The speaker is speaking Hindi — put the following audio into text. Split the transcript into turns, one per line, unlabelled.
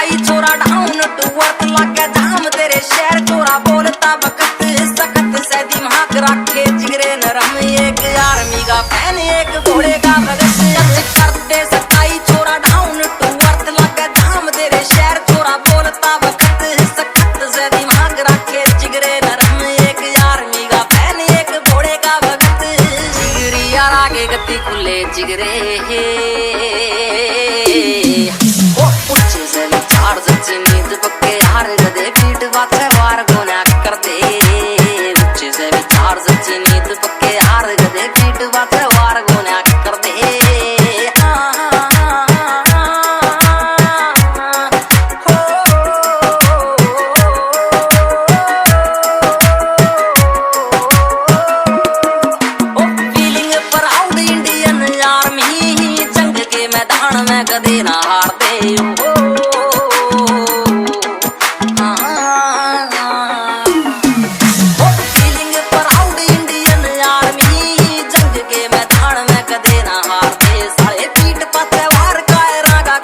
सताई छोरा डाउन टू अर्थ लागे जाम तेरे शहर छोरा बोलता वक्त सख्त से दिमाग रखे जिगरे नरम एक आर्मी का फैन एक घोड़े का भगत करते सताई छोरा डाउन टू अर्थ लागे जाम तेरे शहर छोरा बोलता वक्त सख्त से दिमाग रखे जिगरे नरम एक आर्मी का फैन एक घोड़े का भगत जिगरी यार आगे गति खुले जिगरे नींद पक्के हार गदे पीठ बाते वार गोना कर दे बच्चे से विचार सच्ची नींद पक्के हार गदे पीठ बाते वार गोना कर दे फीलिंग प्राउड इंडियन आर्मी जंग के मैदान में कदे ना हार दे